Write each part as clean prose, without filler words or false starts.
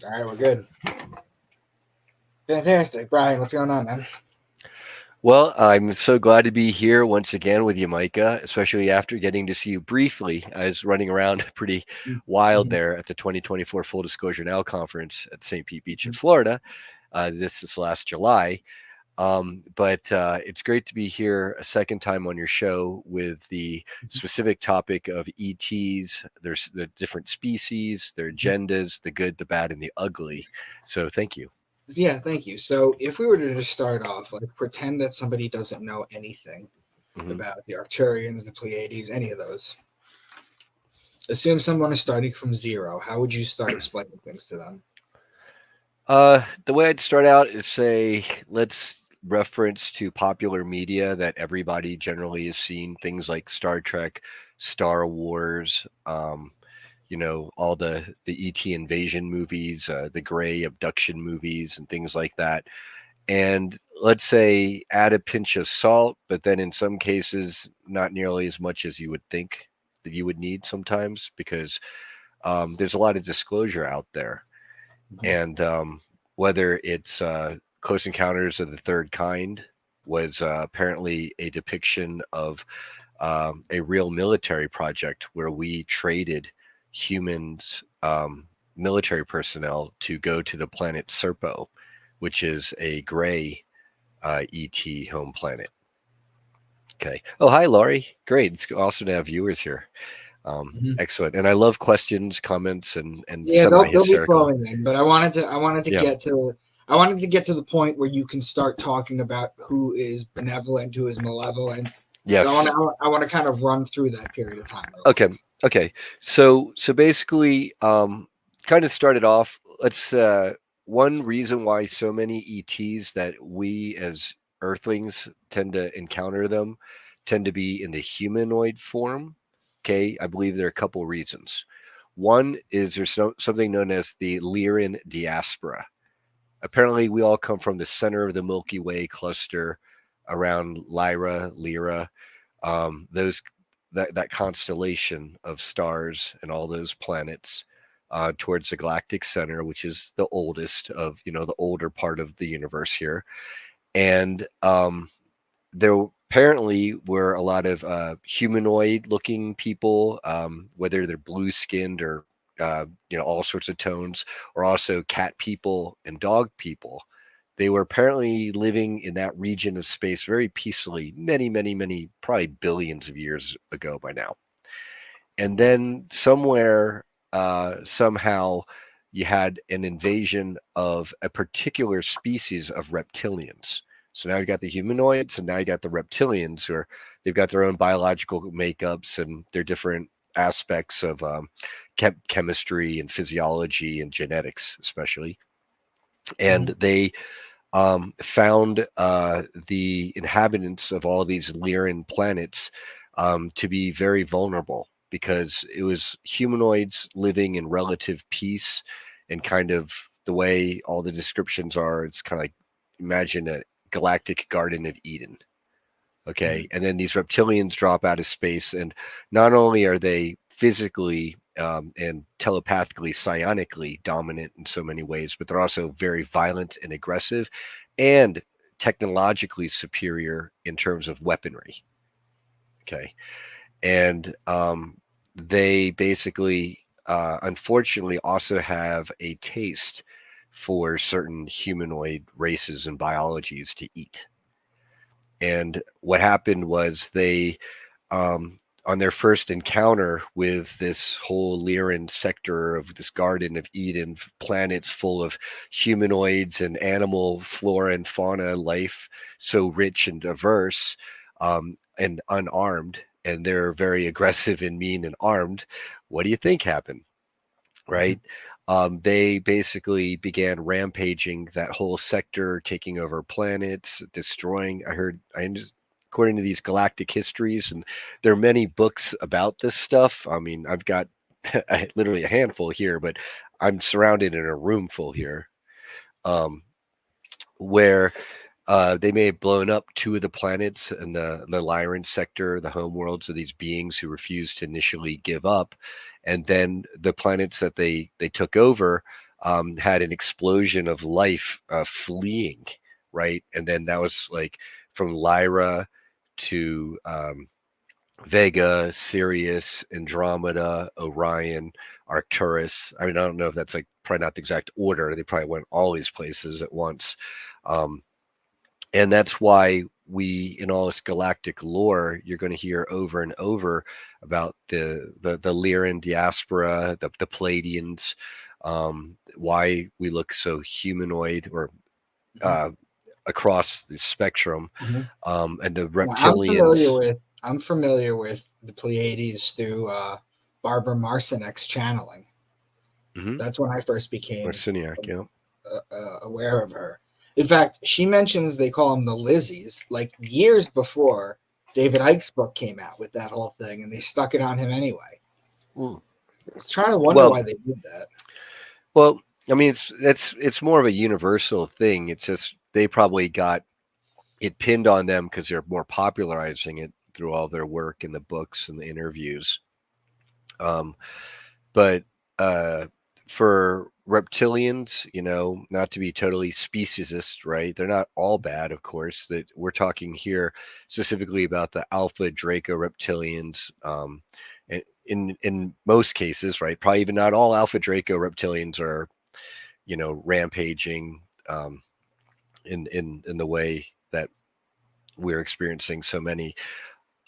All right, we're good. Fantastic. Brian, what's going on, man? Well, I'm so glad to be here once again with you, Micah, especially after getting to see you briefly. I was running around pretty wild Mhm. there at the 2024 Full Disclosure Now conference at St. Pete Beach in Florida. This is last July. But it's great to be here a second time on your show with the specific topic of ETs. There's the different species, their agendas, the good, the bad, and the ugly. So thank you. Yeah, thank you. So, if we were to just start off, like pretend that somebody doesn't know anything hmm about the Arcturians, the Pleiades, any of those. Assume someone is starting from zero. How would you start explaining things to them? The way I'd start out is say, let's reference to popular media that everybody generally has seen, things like Star Trek, Star Wars, all the ET invasion movies, the Gray abduction movies, and things like that. And let's say add a pinch of salt, but then in some cases, not nearly as much as you would think that you would need sometimes, because there's a lot of disclosure out there. Mhm. And whether it's Close Encounters of the Third Kind was apparently a depiction of a real military project where we traded humans, military personnel, to go to the planet Serpo, which is a gray ET home planet. Okay. Oh, hi, Laurie. Great. It's awesome to have viewers here. Mhm. Excellent. And I love questions, comments, and Yeah, they'll be semi-hysterical. flowing in, but I wanted to Yeah. get to the point where you can start talking about who is benevolent, who is malevolent. So Yes. I want to kind of run through that period of time real Okay. quick. Okay. So basically, kind of started off. Let's one reason why so many ETs that we as Earthlings tend to encounter them tend to be in the humanoid form. Okay, I believe there are a couple reasons. One is there's something known as the Lyran diaspora. Apparently, we all come from the center of the Milky Way cluster around Lyra, those that constellation of stars and all those planets towards the galactic center, which is the oldest of the older part of the universe here. And there apparently were a lot of humanoid looking people, whether they're blue skinned or all sorts of tones, or also cat people and dog people. They were apparently living in that region of space very peacefully, many, many, many, probably billions of years ago by now. And then somewhere, somehow, you had an invasion of a particular species of reptilians. So now you got the humanoids, and now you got the reptilians, who are they've got their own biological makeups and their different aspects of chemistry and physiology and genetics, especially. And Mhm. they found the inhabitants of all these Lyran planets to be very vulnerable because it was humanoids living in relative peace and kind of the way all the descriptions are. It's kind of like imagine a galactic Garden of Eden. Okay. Mhm. And then these reptilians drop out of space, and not only are they physically and telepathically, psionically dominant in so many ways, but they're also very violent and aggressive and technologically superior in terms of weaponry. Okay. And they basically, unfortunately, also have a taste for certain humanoid races and biologies to eat. And what happened was they, on their first encounter with this whole Lyran sector of this Garden of Eden, planets full of humanoids and animal flora and fauna life, so rich and diverse, and unarmed, and they're very aggressive and mean and armed. What do you think happened? Mhm. Right? They basically began rampaging that whole sector, taking over planets, destroying. According to these galactic histories, and there are many books about this stuff. I mean, I've got literally a handful here, but I'm surrounded in a room full here, um, where they may have blown up two of the planets in the Lyran sector, the homeworlds of these beings who refused to initially give up. And then the planets that they took over, had an explosion of life fleeing, right? And then that was like from Lyra to Vega, Sirius, Andromeda, Orion, Arcturus. I mean, I don't know if that's like probably not the exact order. They probably went all these places at once. And that's why we, in all this galactic lore, you're going to hear over and over about the Lyran diaspora, the Palladians, why we look so humanoid or across the spectrum, and the reptilians. I'm familiar with the Pleiades through Barbara Marcinek's channeling. That's when I first became aware of her. In fact, she mentions they call them the Lizzies, like years before David Icke's book came out with that whole thing, and they stuck it on him anyway. I was trying to wonder why they did that. Well, I mean, it's more of a universal thing. It's just they probably got it pinned on them because they're more popularizing it through all their work in the books and the interviews. But for reptilians, you know, not to be totally speciesist, right? They're not all bad, of course. That we're talking here specifically about the Alpha Draco reptilians. And in most cases, right? Probably even not all Alpha Draco reptilians are, you know, rampaging in the way that we're experiencing so many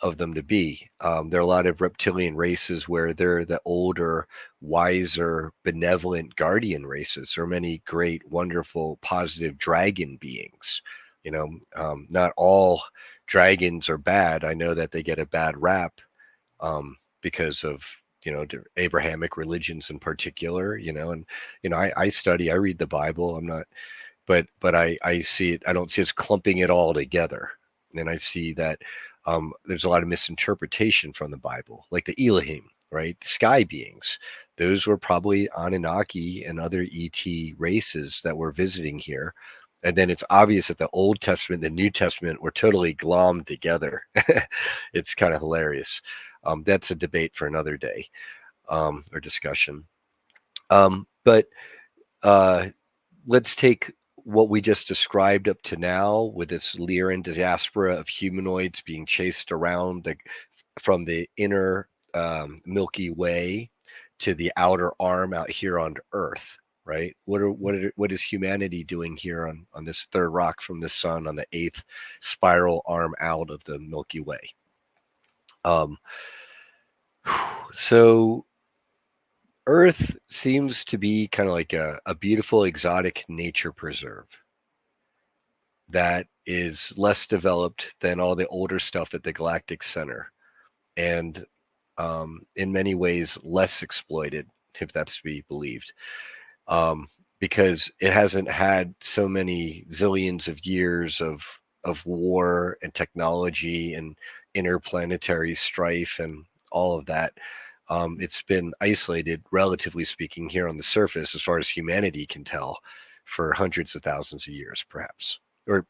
of them to be. There are a lot of reptilian races where they're the older, wiser, benevolent guardian races. There are many great, wonderful, positive dragon beings. You know, not all dragons are bad. I know that they get a bad rap because of, you know, Abrahamic religions in particular, you know, and, you know, I read the Bible. I'm not, but I see it, I don't see us clumping it all together. And I see that there's a lot of misinterpretation from the Bible, like the Elohim, right? The sky beings. Those were probably Anunnaki and other ET races that were visiting here. And then it's obvious that the Old Testament and the New Testament were totally glommed together. It's kind of hilarious. That's a debate for another day or discussion. But let's take what we just described up to now with this Lyran diaspora of humanoids being chased around from the inner Milky Way to the outer arm out here on Earth, right? What is humanity doing here on this third rock from the sun on the 8th spiral arm out of the Milky Way? So Earth seems to be kind of like a beautiful exotic nature preserve that is less developed than all the older stuff at the Galactic Center, and in many ways less exploited, if that's to be believed, because it hasn't had so many zillions of years of war and technology and interplanetary strife and all of that. It's been isolated, relatively speaking, here on the surface, as far as humanity can tell, for hundreds of thousands of years, perhaps, or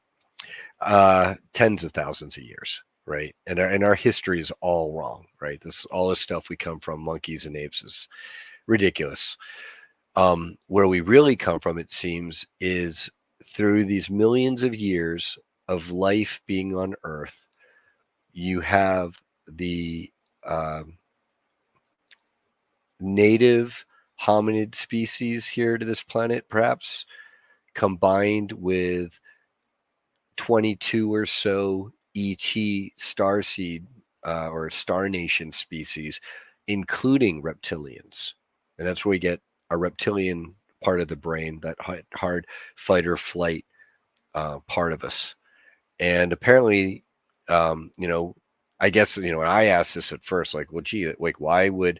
tens of thousands of years, right? And our history is all wrong, right? All this stuff we come from, monkeys and apes, is ridiculous. Where we really come from, it seems, is through these millions of years of life being on Earth. You have the native hominid species here to this planet, perhaps, combined with 22 or so ET starseed or Star Nation species, including reptilians. And that's where we get our reptilian part of the brain, that hard fight or flight part of us. And apparently, you know, I guess, you know, when I asked this at first, like, well, gee, like, why would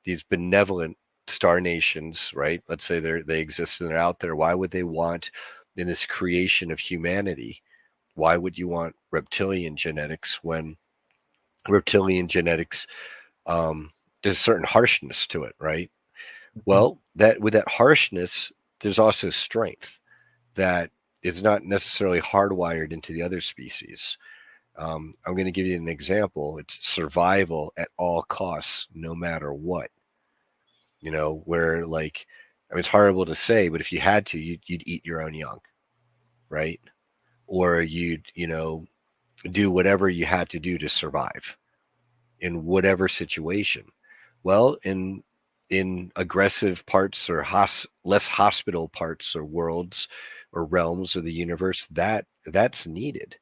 these benevolent star nations, right? Let's say they exist and they're out there. Why would they want, in this creation of humanity, why would you want reptilian genetics when reptilian genetics, there's a certain harshness to it, right? Well, that with that harshness, there's also strength that is not necessarily hardwired into the other species. I'm going to give you an example. It's survival at all costs, no matter what. You know, where like I mean, it's horrible to say, but if you had to, you'd eat your own young, right? Or you'd, do whatever you had to do to survive in whatever situation. Well, in aggressive parts or less hospitable parts or worlds or realms of the universe, that's needed.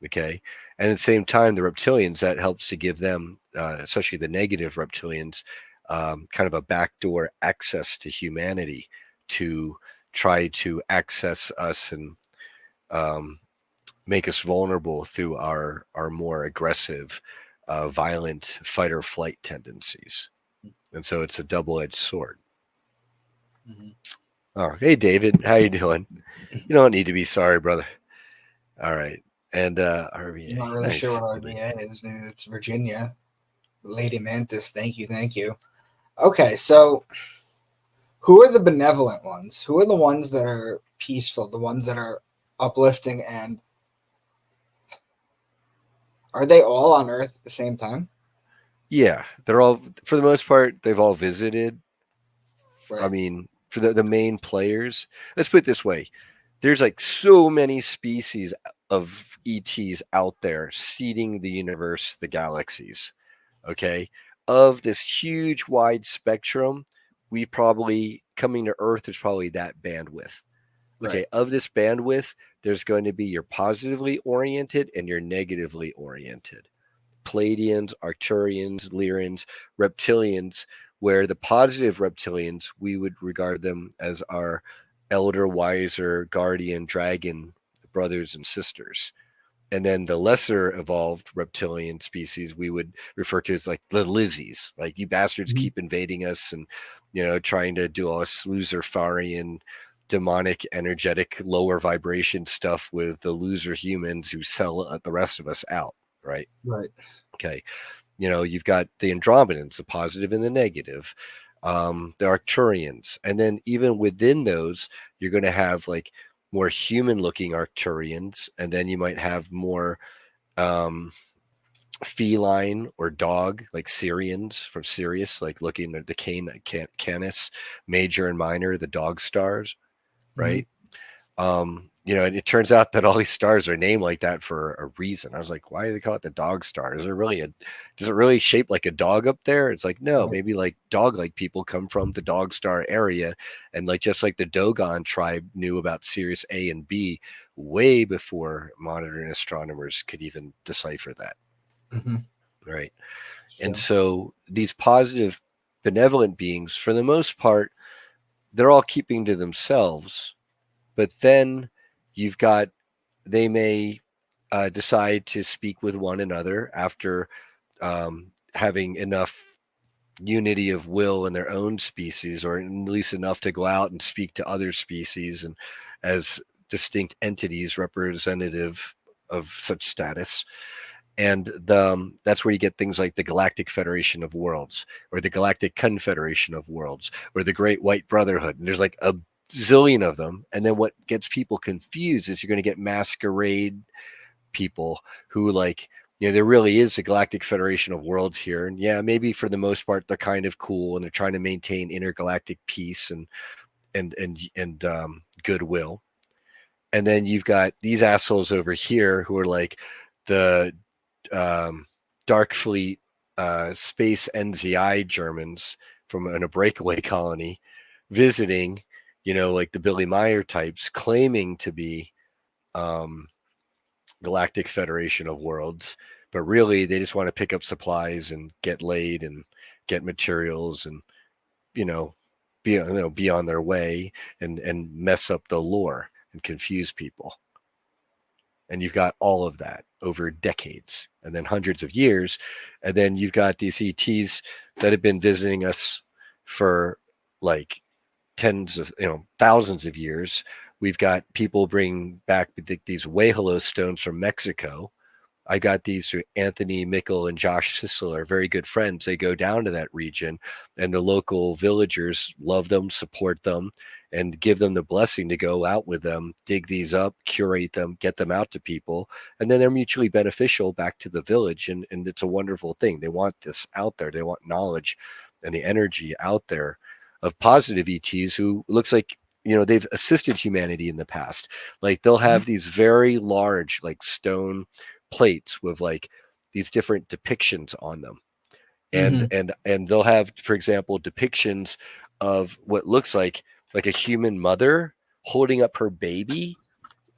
Okay. And at the same time, the reptilians, that helps to give them, especially the negative reptilians, kind of a backdoor access to humanity to try to access us and make us vulnerable through our more aggressive, violent fight or flight tendencies. And so it's a double-edged sword. Mm-hmm. Oh, hey, David. How you doing? You don't need to be sorry, brother. All right. And RVA. I'm not really sure what RVA is. Maybe it's Virginia. Lady Mantis, thank you. Okay, so who are the benevolent ones? Who are the ones that are peaceful, the ones that are uplifting, and are they all on Earth at the same time? Yeah, they're all, for the most part, they've all visited. Right. I mean, for the main players, let's put it this way. There's like so many species of ETs out there seeding the universe, the galaxies. Okay. Of this huge wide spectrum, we probably, coming to Earth, there's probably that bandwidth. Okay. Right. Of this bandwidth, there's going to be your positively oriented and your negatively oriented. Pleiadians, Arcturians, Lyrans, Reptilians, where the positive reptilians, we would regard them as our elder, wiser, guardian, dragon brothers and sisters. And then the lesser evolved reptilian species we would refer to as like the Lizzies. Like, you bastards keep invading us and, trying to do all this Luciferian, demonic, energetic, lower vibration stuff with the loser humans who sell the rest of us out. Right. Okay. You've got the Andromedans, the positive and the negative, the Arcturians. And then even within those, you're going to have like more human looking Arcturians. And then you might have more feline or dog, like Sirians from Sirius, like looking at the Canis, major and minor, the dog stars. Right. And it turns out that all these stars are named like that for a reason. I was like, why do they call it the dog star? Does it really shape like a dog up there? It's like, no, maybe like dog-like people come from the dog star area. And like, just like the Dogon tribe knew about Sirius A and B way before modern astronomers could even decipher that. Right. Sure. And so these positive, benevolent beings, for the most part, they're all keeping to themselves. But then they may decide to speak with one another after having enough unity of will in their own species, or at least enough to go out and speak to other species and as distinct entities representative of such status. And that's where you get things like the Galactic Federation of Worlds, or the Galactic Confederation of Worlds, or the Great White Brotherhood. And there's like a zillion of them. And then what gets people confused is you're going to get masquerade people who, like, there really is a Galactic Federation of Worlds here. And yeah, maybe for the most part, they're kind of cool and they're trying to maintain intergalactic peace and goodwill. And then you've got these assholes over here who are like the Dark Fleet Space NZI Germans from a breakaway colony visiting, like the Billy Meyer types, claiming to be Galactic Federation of Worlds, but really they just want to pick up supplies and get laid and get materials and, be on their way and mess up the lore and confuse people. And you've got all of that over decades and then hundreds of years. And then you've got these ETs that have been visiting us for like tens of, thousands of years. We've got people bring back these Hueholo stones from Mexico. I got these through Anthony Mickle and Josh Sissel, are very good friends. They go down to that region and the local villagers love them, support them, and give them the blessing to go out with them, dig these up, curate them, get them out to people. And then they're mutually beneficial back to the village. And it's a wonderful thing. They want this out there. They want knowledge and the energy out there of positive ETs who looks like, they've assisted humanity in the past. Like they'll have these very large, like stone plates with like these different depictions on them. And they'll have, for example, depictions of what looks like a human mother holding up her baby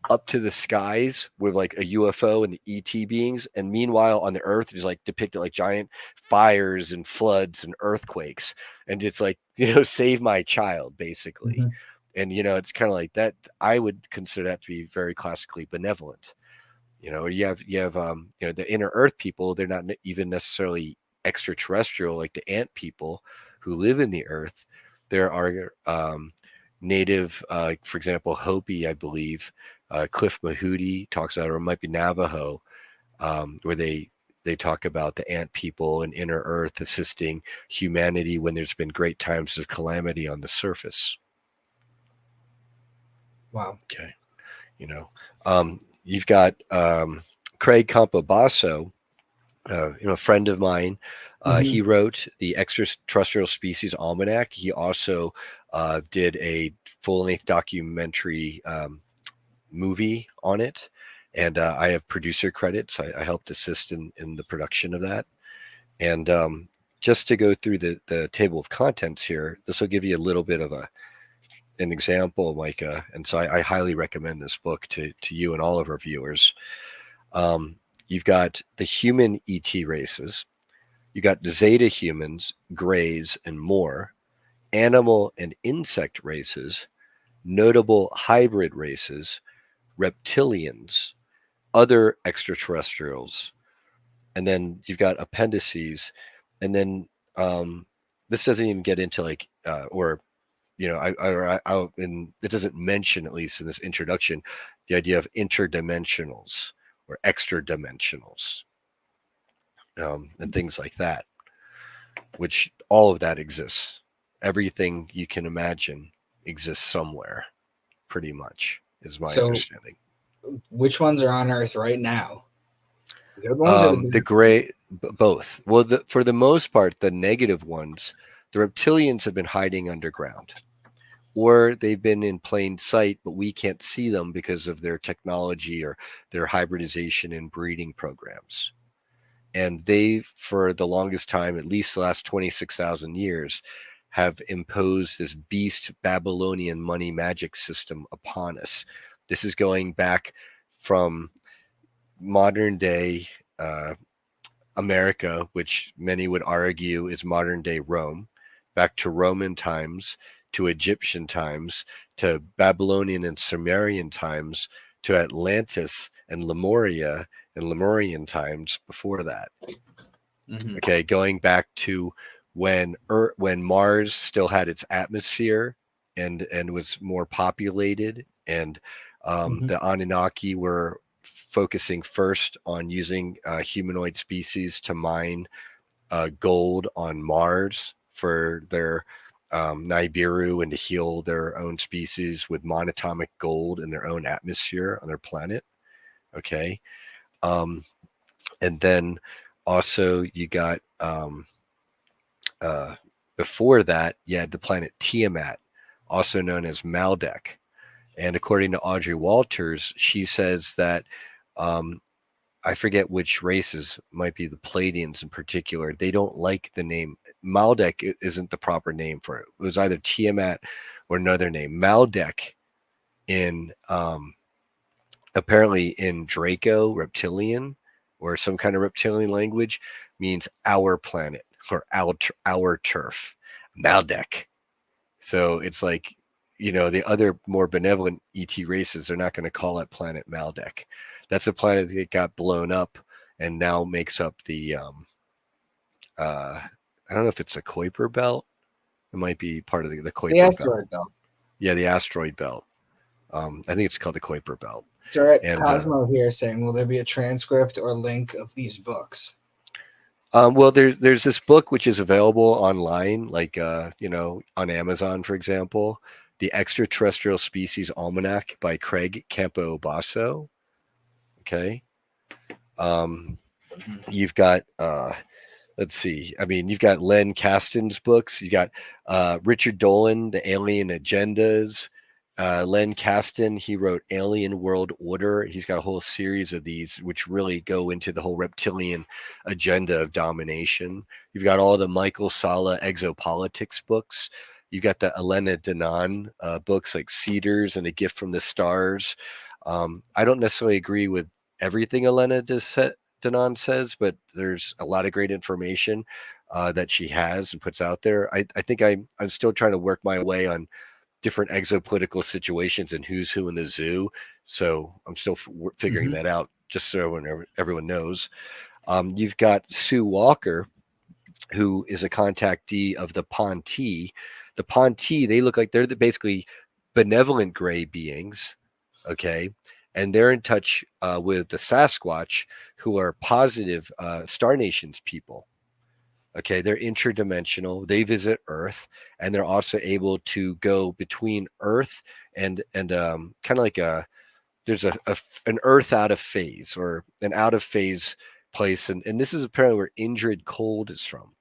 up to the skies with like a UFO and the ET beings. And meanwhile, on the Earth, it's like depicted like giant fires and floods and earthquakes. And it's like, save my child, basically. And, it's kind of like that. I would consider that to be very classically benevolent. You have the inner Earth people. They're not even necessarily extraterrestrial like the ant people who live in the Earth. There are native, for example, Hopi, I believe. Cliff Mahudi talks about, or it might be Navajo, where they talk about the ant people and inner Earth assisting humanity when there's been great times of calamity on the surface. Wow. Okay. You've got Craig Campobasso, a friend of mine. He wrote the Extraterrestrial Species Almanac. He also did a full-length documentary movie on it, and I have producer credits. I helped assist in the production of that. And just to go through the table of contents here, this will give you a little bit of an example, Micah. And so I highly recommend this book to you and all of our viewers. You've got the human ET races. You got the Zeta humans, Greys, and more, animal and insect races, notable hybrid races, reptilians, other extraterrestrials, and then you've got appendices, and then this doesn't even get into like and it doesn't mention, at least in this introduction, the idea of interdimensionals or extra dimensionals, and things like that, which all of that exists. Everything you can imagine exists somewhere, pretty much, is my understanding. Which ones are on Earth right now? The good ones or the gray, both. Well, for the most part, the negative ones, the reptilians have been hiding underground, or they've been in plain sight, but we can't see them because of their technology or their hybridization and breeding programs. And they, for the longest time, at least the last 26,000 years, have imposed this beast Babylonian money magic system upon us. This is going back from modern day America, which many would argue is modern day Rome, back to Roman times, to Egyptian times, to Babylonian and Sumerian times, to Atlantis and Lemuria and Lemurian times before that. Okay, going back to when Mars still had its atmosphere and was more populated, and the Anunnaki were focusing first on using humanoid species to mine gold on Mars for their Nibiru, and to heal their own species with monatomic gold in their own atmosphere on their planet. Okay. And then also you got before that, you had the planet Tiamat, also known as Maldek. And according to Audrey Walters, she says that I forget which races, might be the Pleiadians in particular, they don't like the name Maldek. Isn't the proper name for it. It was either Tiamat or another name. Maldek in apparently in Draco Reptilian, or some kind of reptilian language, means our planet or our turf. Maldek. So it's like, the other more benevolent ET races are not going to call it planet Maldek. That's a planet that got blown up and now makes up the I don't know if it's a Kuiper belt. It might be part of the Kuiper asteroid belt. Yeah, the asteroid belt. I think it's called the Kuiper belt. And Cosmo here saying, will there be a transcript or link of these books? Well, there's this book which is available online, like on Amazon, for example, the Extraterrestrial Species Almanac by Craig Campobasso. Okay. You've got let's see. I mean, you've got Len Kasten's books. You got Richard Dolan, The Alien Agendas. Len Kasten, he wrote Alien World Order. He's got a whole series of these, which really go into the whole reptilian agenda of domination. You've got all the Michael Salla exopolitics books. You've got the Elena Danaan books like Cedars and A Gift from the Stars. I don't necessarily agree with everything Elena Danaan says, but there's a lot of great information that she has and puts out there. I think I'm still trying to work my way on different exopolitical situations and who's who in the zoo. So I'm still figuring that out, just so everyone knows. You've got Sue Walker, who is a contactee of the Ponti. The Ponti, they look like they're basically benevolent gray beings, okay? And they're in touch with the Sasquatch, who are positive Star Nations people. Okay, they're interdimensional. They visit Earth, and they're also able to go between Earth and kind of like there's an Earth out of phase, or an out of phase place, and this is apparently where Indrid Cold is from.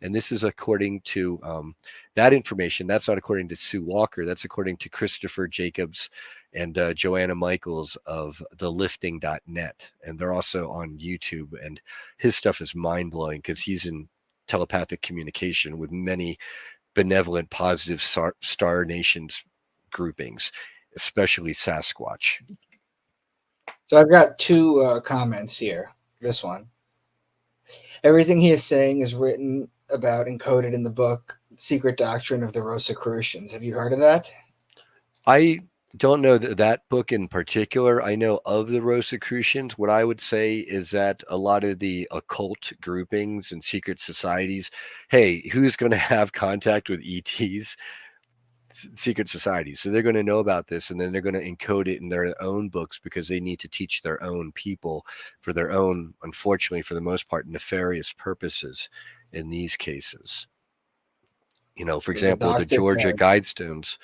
And this is according to that information. That's not according to Sue Walker. That's according to Christopher Jacobs and Joanna Michaels of thelifting.net. And they're also on YouTube. And his stuff is mind-blowing because he's in telepathic communication with many benevolent, positive Star Nations groupings, especially Sasquatch. So I've got two comments here. This one. Everything he is saying is written about, encoded in the book Secret Doctrine of the Rosicrucians. Have you heard of that? I don't know that book in particular. I know of the Rosicrucians. What I would say is that a lot of the occult groupings and secret societies, hey, who's going to have contact with ETs? Secret societies. So they're going to know about this, and then they're going to encode it in their own books because they need to teach their own people for their own, unfortunately, for the most part, nefarious purposes in these cases. You know, for example, the Georgia Guidestones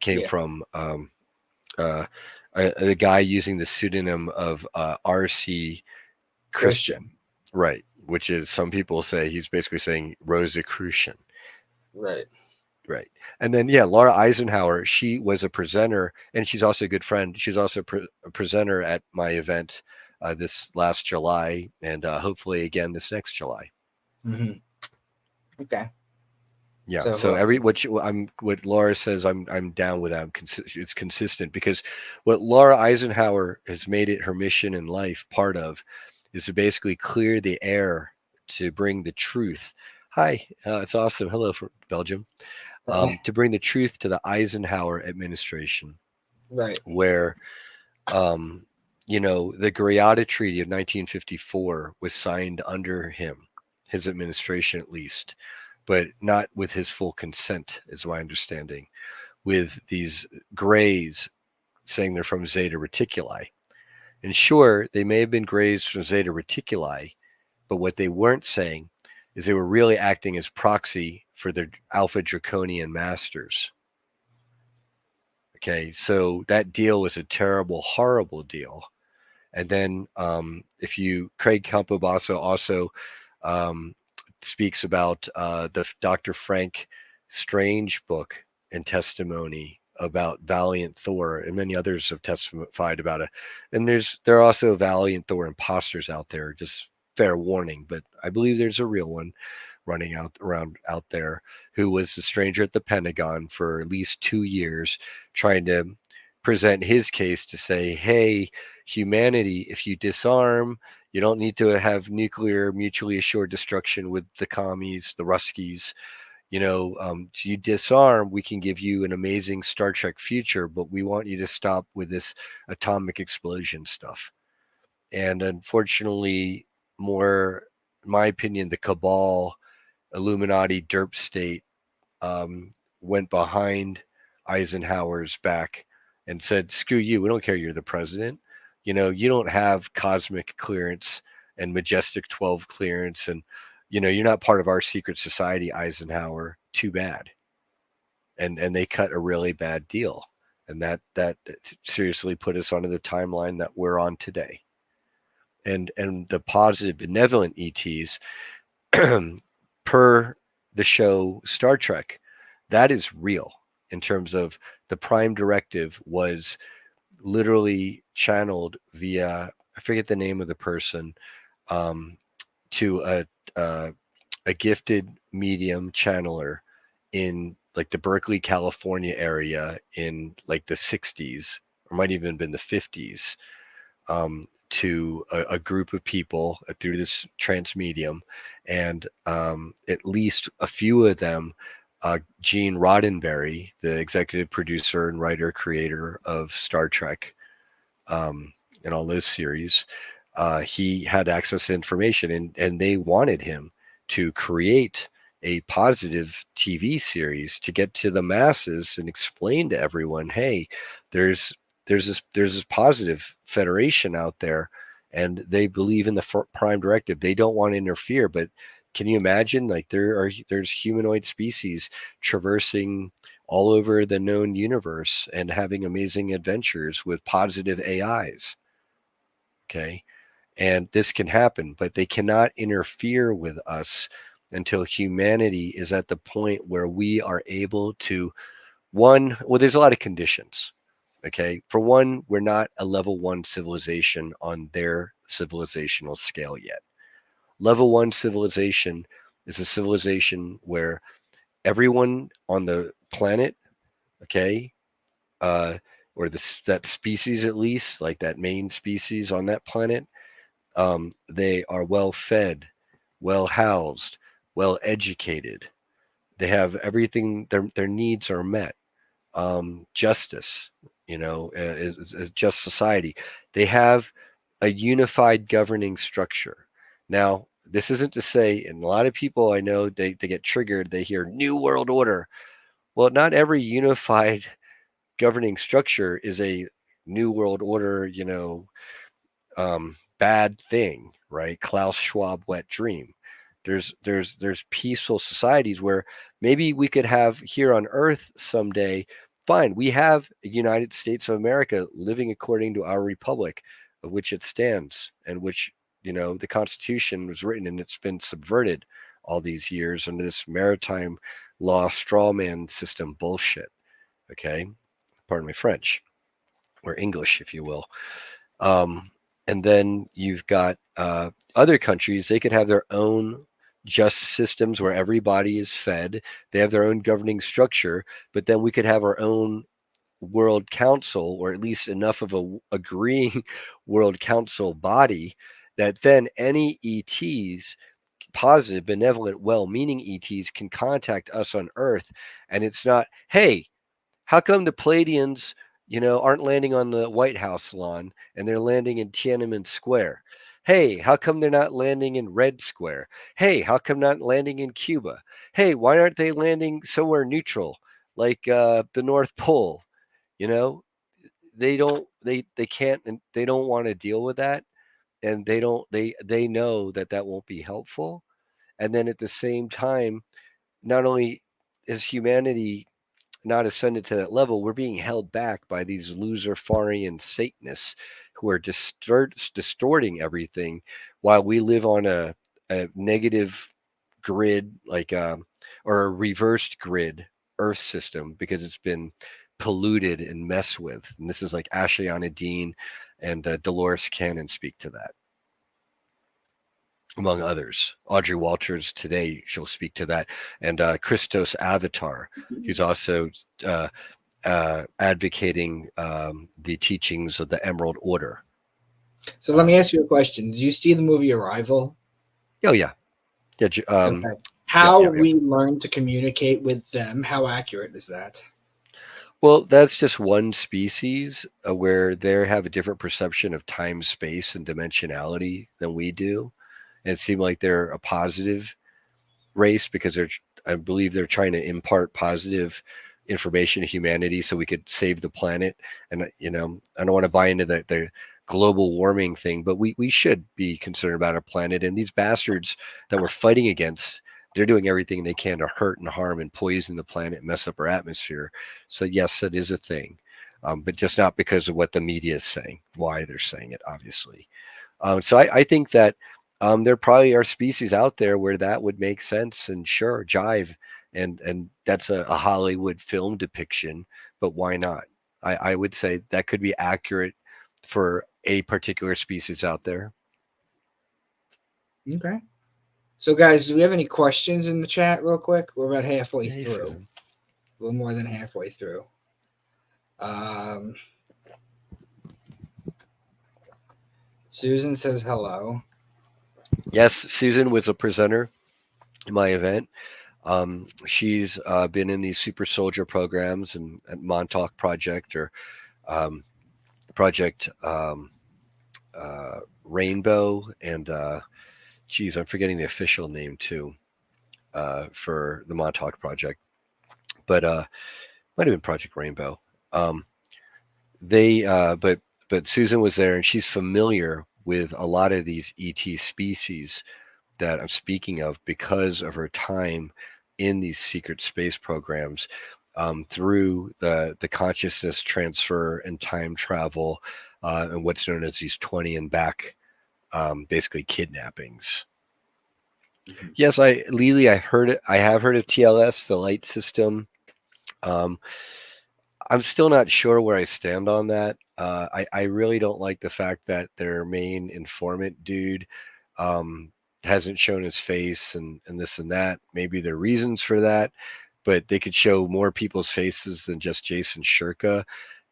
came from a guy using the pseudonym of R.C. Christian, right? Which is, some people say he's basically saying Rosicrucian. Right. Right. And then, yeah, Laura Eisenhower, she was a presenter, and she's also a good friend. She's also a presenter at my event this last July, and hopefully again this next July. Mm-hmm. Okay. Yeah. So what Laura says, I'm down with that. It's consistent, because what Laura Eisenhower has made it her mission in life, part of, is to basically clear the air to bring the truth. Hi, it's awesome. Hello from Belgium. To bring the truth to the Eisenhower administration, right? Where, you know, the Greada Treaty of 1954 was signed under him, his administration at least, but not with his full consent, is my understanding. With these Greys saying they're from Zeta Reticuli, and sure, they may have been Greys from Zeta Reticuli, but what they weren't saying is they were really acting as proxy for their Alpha Draconian masters. Okay, so that deal was a terrible, horrible deal. And then Craig Campobasso also speaks about the Dr. Frank Strange book and testimony about Valiant Thor, and many others have testified about it. And there are also Valiant Thor imposters out there, just fair warning, but I believe there's a real one running around out there, who was a stranger at the Pentagon for at least 2 years, trying to present his case to say, hey, humanity, if you disarm, you don't need to have nuclear mutually assured destruction with the commies, the Ruskies. You know, you disarm, we can give you an amazing Star Trek future, but we want you to stop with this atomic explosion stuff. And unfortunately, more, in my opinion, the cabal, Illuminati, derp state went behind Eisenhower's back and said, screw you, we don't care you're the president. You know, you don't have cosmic clearance and majestic 12 clearance, and you know, you're not part of our secret society, Eisenhower. Too bad. And they cut a really bad deal. And that seriously put us onto the timeline that we're on today. And the positive benevolent ETs, per the show Star Trek, that is real in terms of the prime directive was literally channeled via, I forget the name of the person, to a gifted medium channeler in like the Berkeley, California area in like the 60s, or might even have been the 50s, to a group of people through this trance medium. And at least a few of them, Gene Roddenberry, the executive producer and writer creator of Star Trek, and all those series, he had access to information, and they wanted him to create a positive TV series to get to the masses and explain to everyone, hey, there's this positive federation out there, and they believe in the prime directive. They don't want to interfere, but can you imagine, like, there's humanoid species traversing all over the known universe and having amazing adventures with positive AIs. Okay. And this can happen, but they cannot interfere with us until humanity is at the point where we are able to, well, there's a lot of conditions. Okay. For one, we're not a level 1 civilization on their civilizational scale yet. Level 1 civilization is a civilization where everyone on the planet, okay, or that species, at least, like that main species on that planet, they are well fed, well housed, well educated. They have everything, their needs are met. Justice, is just society. They have a unified governing structure. Now, this isn't to say, and a lot of people I know, they get triggered, they hear New World Order. Well, not every unified governing structure is a New World Order, bad thing, right? Klaus Schwab wet dream. There's peaceful societies where maybe we could have here on Earth someday. Fine, we have a United States of America living according to our republic, of which it stands, and which, the Constitution was written, and it's been subverted all these years under this maritime law strawman system bullshit. Okay, pardon my French, or English, if you will. And then you've got other countries. They could have their own just systems where everybody is fed. They have their own governing structure, but then we could have our own World Council, or at least enough of a agreeing World Council body that then any ETs, positive, benevolent, well-meaning ETs, can contact us on Earth. And it's not, hey, how come the Pleiadians, aren't landing on the White House lawn and they're landing in Tiananmen Square? Hey, how come they're not landing in Red Square? Hey, how come not landing in Cuba? Hey, why aren't they landing somewhere neutral, like the North Pole? They can't, and they don't want to deal with that. And they know that won't be helpful. And then at the same time, not only is humanity not ascended to that level, we're being held back by these Luciferian Satanists who are distorting everything, while we live on a negative grid, like or a reversed grid Earth system, because it's been polluted and messed with. And this is like Ashiana Dean and Dolores Cannon speak to that, among others. Audrey Walters today, she'll speak to that. And Christos Avatar, who's also advocating the teachings of the Emerald Order. So let me ask you a question. Did you see the movie Arrival? Oh, yeah. Yeah. Okay. How we learn to communicate with them, how accurate is that? Well, that's just one species where they have a different perception of time, space, and dimensionality than we do. And it seemed like they're a positive race because I believe they're trying to impart positive information to humanity so we could save the planet. And, I don't want to buy into the global warming thing, but we should be concerned about our planet. And these bastards that we're fighting against, they're doing everything they can to hurt and harm and poison the planet, mess up our atmosphere. So yes, that is a thing, but just not because of what the media is saying, why they're saying it, obviously. So I think that there probably are species out there where that would make sense and sure, jive. And that's a Hollywood film depiction, but why not? I would say that could be accurate for a particular species out there. Okay. So, guys, do we have any questions in the chat real quick? We're about halfway through. Susan. A little more than halfway through. Susan says hello. Yes, Susan was a presenter in my event. She's been in these super soldier programs and at Montauk Project or Project Rainbow and I'm forgetting the official name too for the Montauk Project, but might have been Project Rainbow. But Susan was there and she's familiar with a lot of these ET species that I'm speaking of because of her time in these secret space programs through the consciousness transfer and time travel and what's known as these 20 and back, basically kidnappings. Mm-hmm. Yes, Lily, I have heard of TLS, the light system. I'm still not sure where I stand on that. I really don't like the fact that their main informant dude hasn't shown his face and this and that. Maybe there are reasons for that, but they could show more people's faces than just Jason Shirka.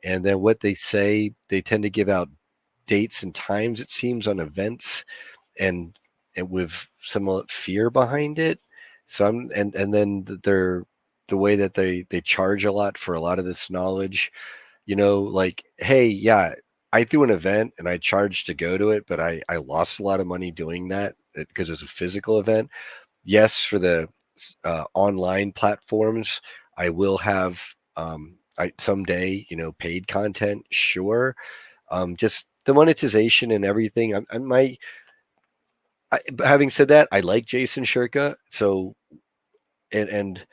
And then what they say, they tend to give out dates and times, it seems, on events and with some fear behind it. So and then the way that they charge a lot for a lot of this knowledge, like, hey, yeah, I threw an event and I charged to go to it, but I lost a lot of money doing that because it was a physical event. Yes, for the online platforms, I will have someday, paid content. Sure. Just the monetization and everything. Having said that, I like Jason Shirka. So, and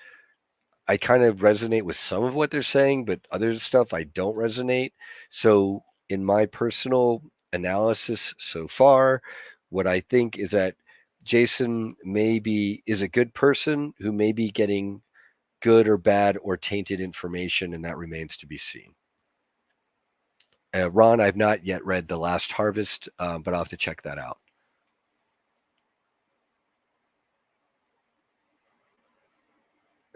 I kind of resonate with some of what they're saying, but other stuff I don't resonate. So in my personal analysis so far, what I think is that Jason is a good person who may be getting good or bad or tainted information, and that remains to be seen. Ron, I've not yet read The Last Harvest, but I'll have to check that out.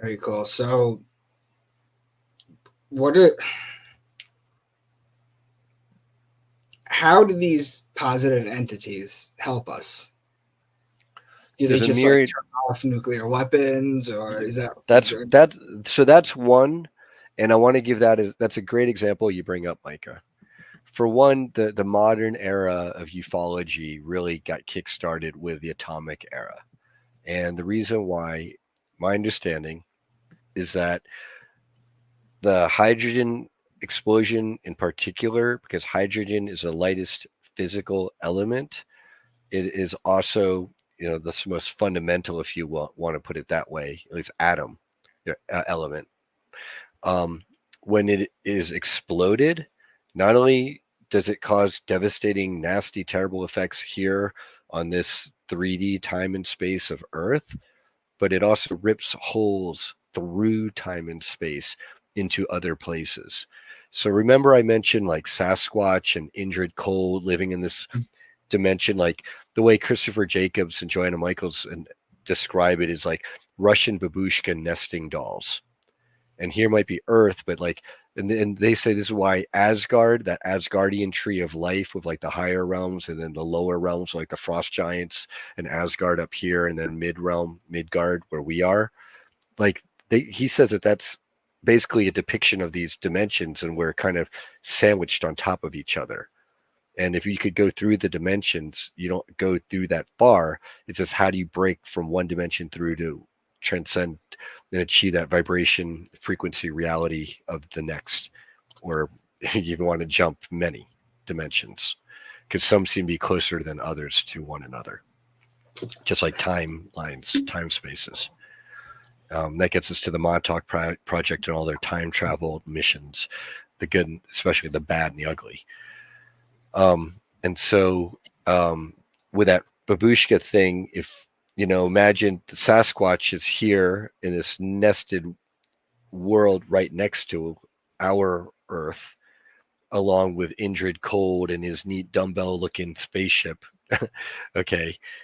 Very cool. So how do these positive entities help us? Do they just turn off nuclear weapons, or is that that's one? And I want to give that's a great example you bring up, Micah. For one, the modern era of ufology really got kickstarted with the atomic era. And the reason why, my understanding, is that the hydrogen explosion in particular, because hydrogen is the lightest physical element, it is also, the most fundamental, if you want to put it that way, at least atom element. When it is exploded, not only does it cause devastating, nasty, terrible effects here on this 3D time and space of Earth, but it also rips holes through time and space into other places. So remember I mentioned like Sasquatch and Indrid Cold living in this dimension, like the way Christopher Jacobs and Joanna Michaels describe it is like Russian babushka nesting dolls. And here might be Earth, but like, and they say this is why Asgard, that Asgardian tree of life with like the higher realms and then the lower realms, like the frost giants and Asgard up here, and then Midgard, where we are. Like he says that's basically a depiction of these dimensions, and we're kind of sandwiched on top of each other. And if you could go through the dimensions, you don't go through that far. It's just how do you break from one dimension through to transcend and achieve that vibration, frequency, reality of the next, or you want to jump many dimensions, because some seem to be closer than others to one another, just like timelines, time spaces. That gets us to the Montauk Project and all their time travel missions, the good, especially the bad and the ugly. And so with that babushka thing, if imagine the Sasquatch is here in this nested world right next to our Earth, along with Indrid Cold and his neat dumbbell looking spaceship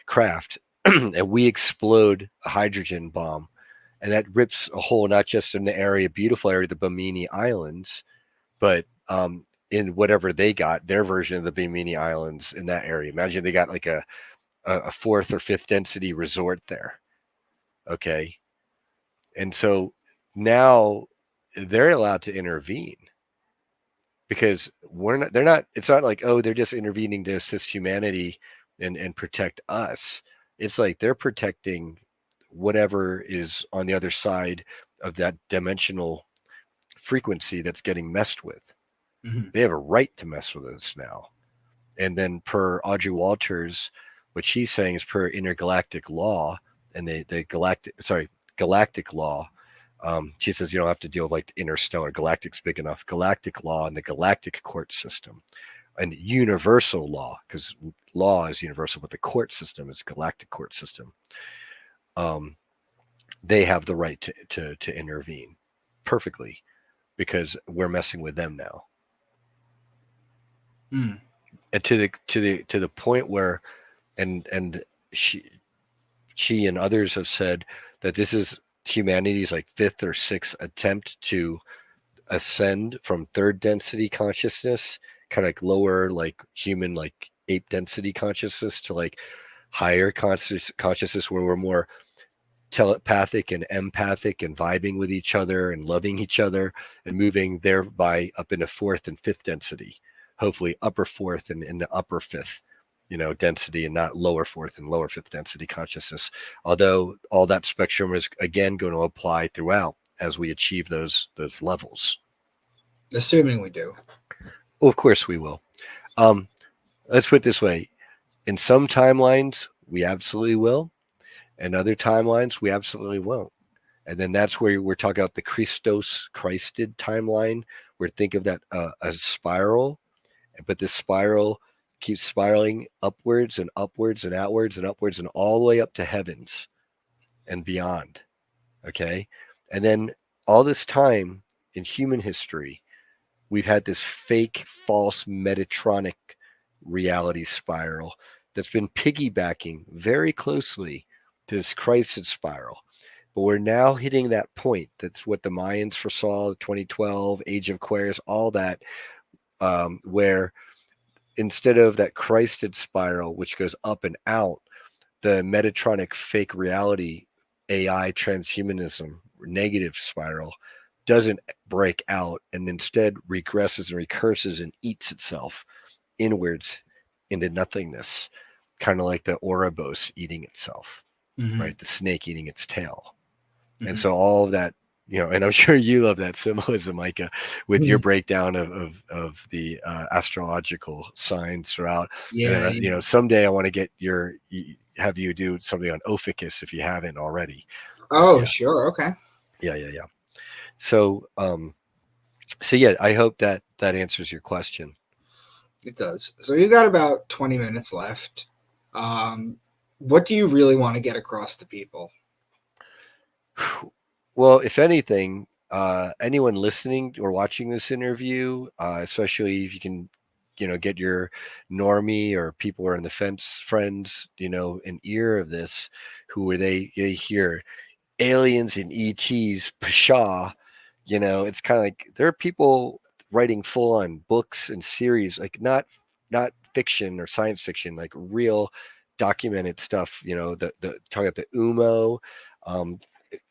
craft. And we explode a hydrogen bomb, and that rips a hole not just in the beautiful area of the Bimini Islands, but in whatever they got, their version of the Bimini Islands in that area. Imagine they got like a fourth or fifth density resort there. Okay. And so now they're allowed to intervene, because it's not like, oh, they're just intervening to assist humanity and protect us. It's like they're protecting whatever is on the other side of that dimensional frequency that's getting messed with. Mm-hmm. They have a right to mess with us now. And then per Audrey Walters, what she's saying is per intergalactic law and the galactic law. She says you don't have to deal with like the interstellar. Galactic's big enough. Galactic law and the galactic court system, and universal law, because law is universal, but the court system is galactic court system. They have the right to intervene perfectly, because we're messing with them now. And to the point where, and she and others have said that this is humanity's like fifth or sixth attempt to ascend from third density consciousness, kind of like lower, like human, like ape density consciousness, to like higher consciousness where we're more telepathic and empathic and vibing with each other and loving each other, and moving thereby up into fourth and fifth density, hopefully upper fourth and into upper fifth density, and not lower fourth and lower fifth density consciousness. Although all that spectrum is again going to apply throughout as we achieve those levels. Assuming we do. Well, of course we will. Let's put it this way. In some timelines, we absolutely will. And other timelines, we absolutely won't. And then that's where we're talking about the Christed timeline, where think of that as a spiral, but this spiral keeps spiraling upwards and upwards and outwards and upwards and all the way up to heavens and beyond. Okay. And then all this time in human history, we've had this fake, false Metatronic reality spiral that's been piggybacking very closely to this Christed spiral. But we're now hitting that point. That's what the Mayans foresaw, the 2012, Age of Aquarius, all that, where instead of that Christed spiral, which goes up and out, the Metatronic fake reality, AI transhumanism, negative spiral doesn't break out, and instead regresses and recurses and eats itself inwards into nothingness, kind of like the Ouroboros eating itself, right? The snake eating its tail. And so all of that, and I'm sure you love that symbolism, Micah, with your breakdown of the astrological signs throughout. Yeah. And, someday I want to have you do something on Ophiuchus if you haven't already. Oh, sure. Okay. Yeah. So, yeah, I hope that answers your question. It does. So you've got about 20 minutes left. What do you really want to get across to people? Well, if anything, anyone listening or watching this interview, especially if you can, get your normie or people who are in the fence friends, an ear of this, who they hear aliens and ETs, pshaw, it's kind of like there are people writing full on books and series, like not fiction or science fiction, like real documented stuff, the talking about the UMO,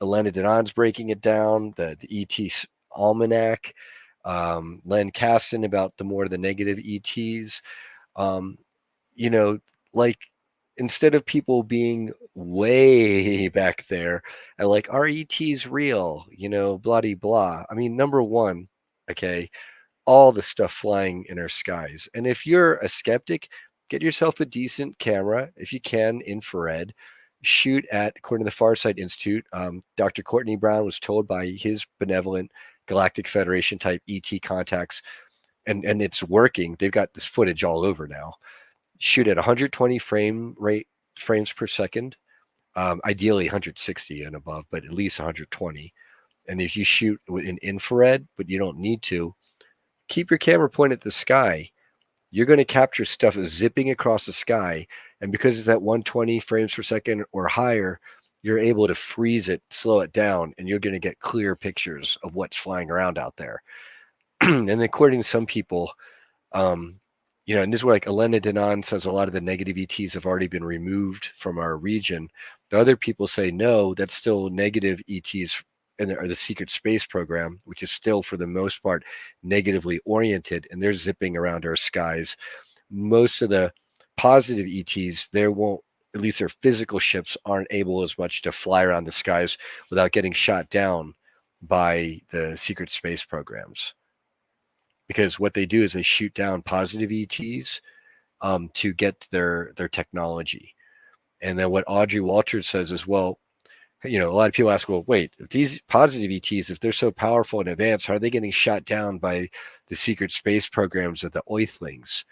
Elena Danon's breaking it down, the ET Almanac, Len Kasten about the negative ETs, like instead of people being way back there and like, are ETs real, blah, blah. I mean, number one, okay, all the stuff flying in our skies. And if you're a skeptic, get yourself a decent camera, if you can, infrared. Shoot at, according to the Farsight Institute, Dr. Courtney Brown was told by his benevolent Galactic Federation type ET contacts, and it's working. They've got this footage all over now. Shoot at 120 frame rate frames per second, ideally 160 and above, but at least 120. And if you shoot in infrared, but you don't need to, keep your camera pointed at the sky. You're going to capture stuff zipping across the sky. And because it's at 120 frames per second or higher, you're able to freeze it, slow it down, and you're going to get clear pictures of what's flying around out there. And according to some people, and this is where like Elena Denon says a lot of the negative ETs have already been removed from our region. The other people say, no, that's still negative ETs or the secret space program, which is still for the most part negatively oriented, and they're zipping around our skies. Most of the positive ETs, at least their physical ships aren't able as much to fly around the skies without getting shot down by the secret space programs. Because what they do is they shoot down positive ETs to get their technology. And then what Audrey Walters says is, well, a lot of people ask, well, wait, if these positive ETs, if they're so powerful and advanced, how are they getting shot down by the secret space programs of the Oithlings?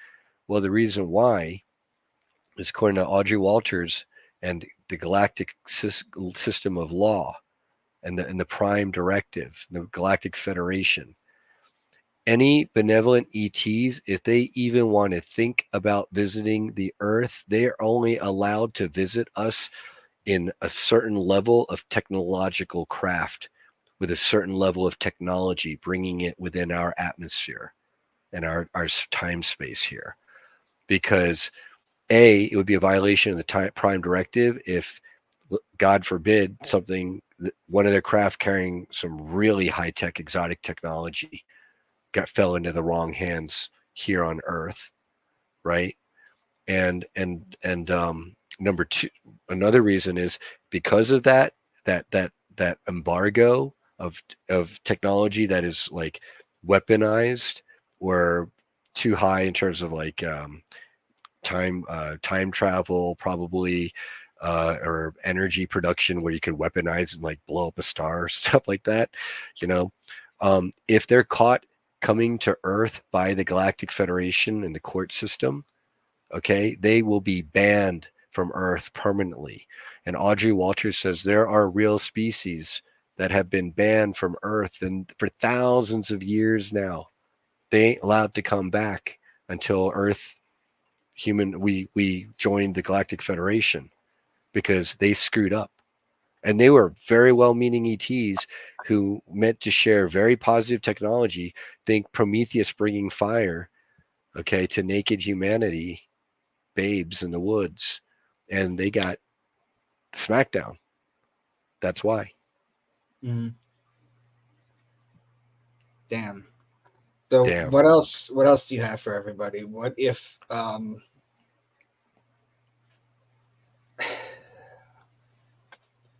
Well, the reason why is, according to Audrey Walters and the Galactic system of law and the Prime Directive, the Galactic Federation, any benevolent ETs, if they even want to think about visiting the Earth, they are only allowed to visit us in a certain level of technological craft with a certain level of technology, bringing it within our atmosphere and our time space here. Because it would be a violation of the Prime Directive if, God forbid, one of their craft carrying some really high-tech exotic technology fell into the wrong hands here on Earth, right? And number two, another reason is because of that embargo of technology that is like weaponized or too high in terms of like time travel, probably, or energy production where you can weaponize and like blow up a star or stuff like that. If they're caught coming to Earth by the Galactic Federation and the court system, okay, they will be banned from Earth permanently. And Audrey Walters says there are real species that have been banned from Earth and for thousands of years now. They ain't allowed to come back until we joined the Galactic Federation because they screwed up. And they were very well-meaning ETs who meant to share very positive technology. Think Prometheus bringing fire, okay, to naked humanity, babes in the woods, and they got smackdown. That's why. Mm-hmm. Damn. So what else do you have for everybody? What if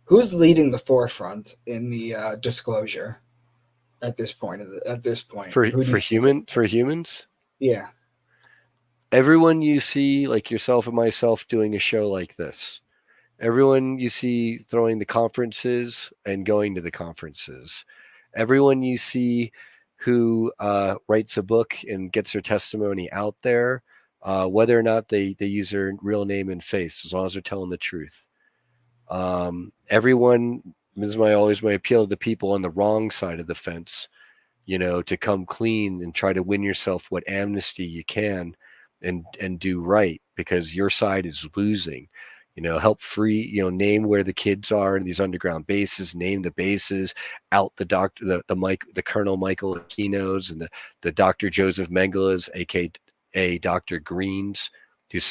who's leading the forefront in the disclosure at this point? For humans? Yeah. Everyone you see, like yourself and myself, doing a show like this. Everyone you see throwing the conferences and going to the conferences. Everyone you see who writes a book and gets their testimony out there, whether or not they use their real name and face, as long as they're telling the truth. Everyone, this is my appeal to the people on the wrong side of the fence, to come clean and try to win yourself what amnesty you can and do right, because your side is losing. Help free, name where the kids are in these underground bases, name the bases, out the doctor, the Colonel Michael Aquinos and the Dr. Joseph Mengeles, aka Dr. Greens, who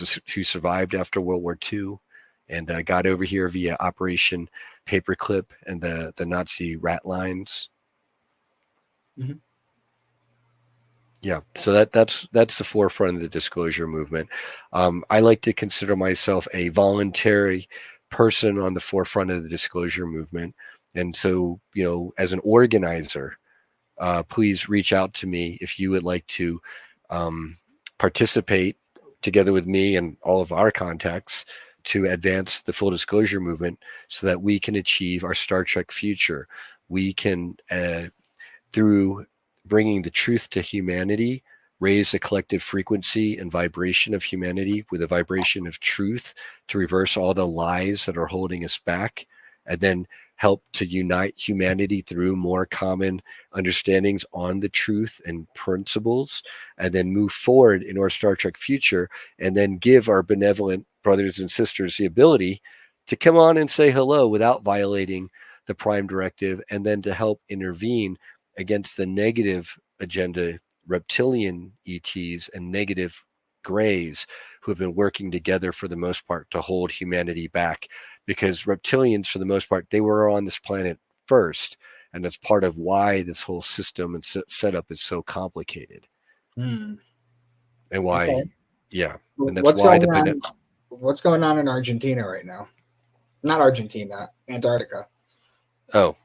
survived after World War II and got over here via Operation Paperclip and the Nazi rat lines. Mm-hmm. Yeah, so that's the forefront of the disclosure movement. I like to consider myself a voluntary person on the forefront of the disclosure movement. And so, as an organizer, please reach out to me if you would like to participate together with me and all of our contacts to advance the full disclosure movement so that we can achieve our Star Trek future. We can, through bringing the truth to humanity, raise the collective frequency and vibration of humanity with a vibration of truth to reverse all the lies that are holding us back, and then help to unite humanity through more common understandings on the truth and principles, and then move forward in our Star Trek future, and then give our benevolent brothers and sisters the ability to come on and say hello without violating the Prime Directive, and then to help intervene against the negative agenda reptilian ETs and negative grays who have been working together for the most part to hold humanity back. Because reptilians, for the most part, they were on this planet first, and that's part of why this whole system and setup is so complicated. And why, okay. Yeah, and that's why what's going on in Argentina right now? Not Argentina, Antarctica. So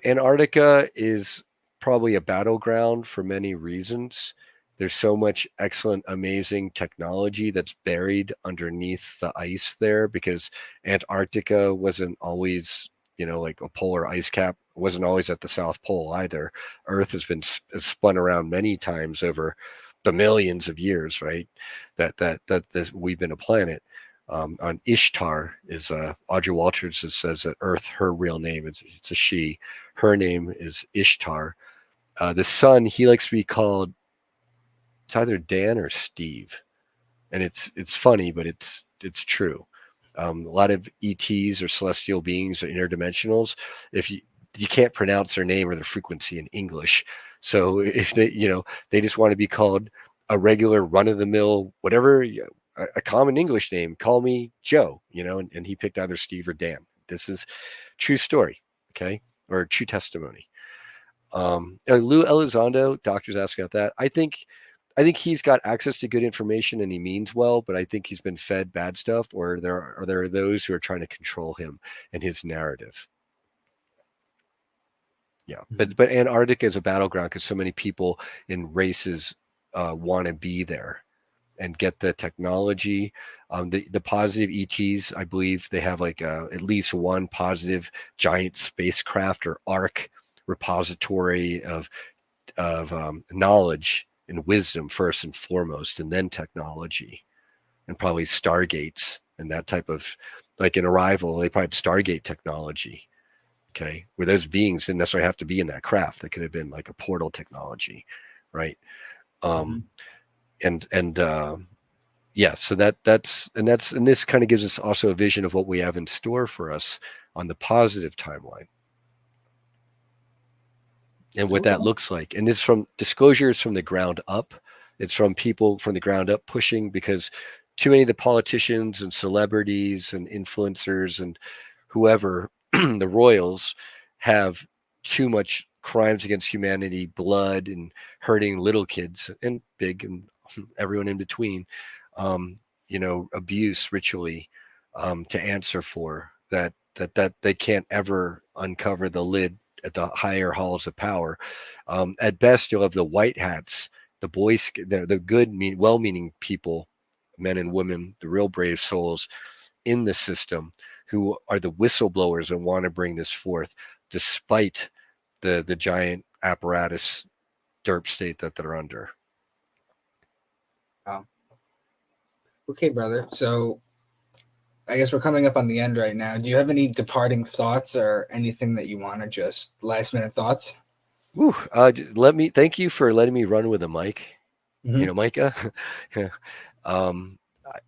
Antarctica is probably a battleground for many reasons. There's so much excellent, amazing technology that's buried underneath the ice there, because Antarctica wasn't always, like a polar ice cap. It wasn't always at the South Pole either. Earth has been spun around many times over the millions of years, right? That we've been a planet. On Ishtar is Audrey Walters says that Earth, her real name, it's a she. Her name is Ishtar. The sun, he likes to be called, it's either Dan or Steve, and it's funny, but it's true. A lot of ETs or celestial beings or interdimensionals, if you can't pronounce their name or their frequency in English, so if they just want to be called a regular run-of-the-mill whatever, a common English name, call me Joe, and he picked either Steve or Dan. This is true story, okay, or true testimony. Lou Elizondo, doctors ask about that. I think he's got access to good information and he means well, but I think he's been fed bad stuff, or there are those who are trying to control him and his narrative. Yeah, but Antarctica is a battleground because so many people in races want to be there and get the technology. The positive ETs, I believe they have like at least one positive giant spacecraft or arc repository of knowledge and wisdom first and foremost, and then technology, and probably stargates and that type of, like in Arrival, they probably have Stargate technology. Okay, where those beings didn't necessarily have to be in that craft. That could have been like a portal technology, right? Yeah, so that's this kind of gives us also a vision of what we have in store for us on the positive timeline and what that looks like. And this from disclosures from the ground up. It's from people from the ground up pushing, because too many of the politicians and celebrities and influencers and whoever, the royals, have too much crimes against humanity, blood and hurting little kids and big and everyone in between, abuse ritually, to answer for that they can't ever uncover the lid at the higher halls of power. At best, you'll have the white hats, the boys, the good, well-meaning people, men and women, the real brave souls in the system, who are the whistleblowers and want to bring this forth, despite the giant apparatus derp state that they're under. Okay, brother. So I guess we're coming up on the end right now. Do you have any departing thoughts or anything that you want to just last minute thoughts? Thank you for letting me run with a mic. Mm-hmm. Micah.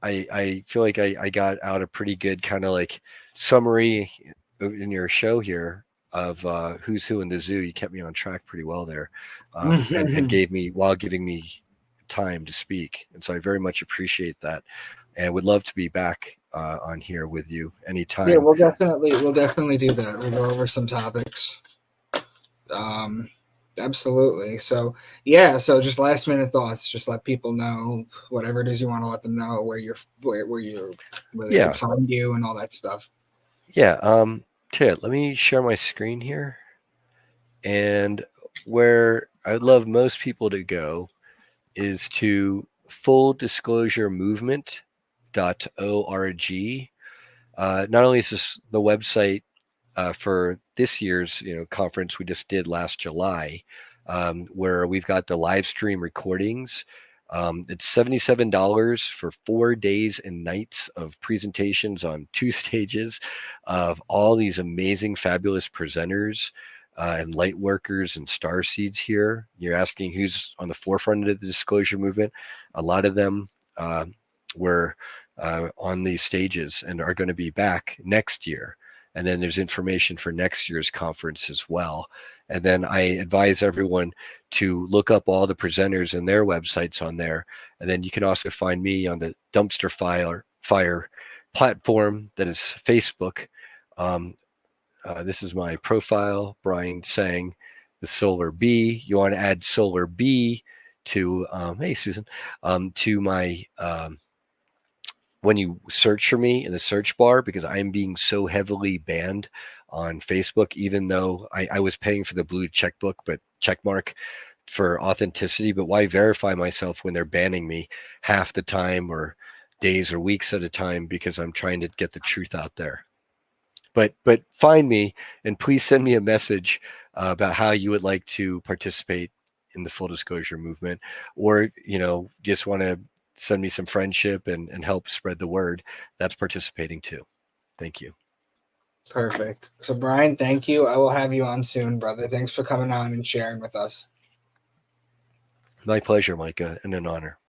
I feel like I got out a pretty good kind of like summary in your show here of who's who in the zoo. You kept me on track pretty well there, and gave me, while giving me time to speak. And so I very much appreciate that, and would love to be back on here with you anytime. Yeah, we'll definitely do that. We'll go over some topics. Absolutely. So yeah, so just last minute thoughts. Just let people know whatever it is you want to let them know, where they can find you and all that stuff. Yeah. Okay, let me share my screen here. And where I'd love most people to go is to fulldisclosuremovement.org. Not only is this the website for this year's conference we just did last July, where we've got the live stream recordings. It's $77 for 4 days and nights of presentations on 2 stages of all these amazing, fabulous presenters and light workers and star seeds here. You're asking who's on the forefront of the disclosure movement. A lot of them were on these stages and are going to be back next year. And then there's information for next year's conference as well. And then I advise everyone to look up all the presenters and their websites on there. And then you can also find me on the Dumpster Fire platform that is Facebook. This is my profile, Brian Tseng, the Solar Bee. You want to add Solar Bee to, hey, Susan, to my, when you search for me in the search bar, because I'm being so heavily banned on Facebook, even though I was paying for the blue check mark for authenticity, but why verify myself when they're banning me half the time or days or weeks at a time because I'm trying to get the truth out there. But find me and please send me a message about how you would like to participate in the full disclosure movement, or just want to send me some friendship and help spread the word. That's participating too. Thank you. Perfect. So Brian, thank you. I will have you on soon, brother. Thanks for coming on and sharing with us. My pleasure, Micah, and an honor.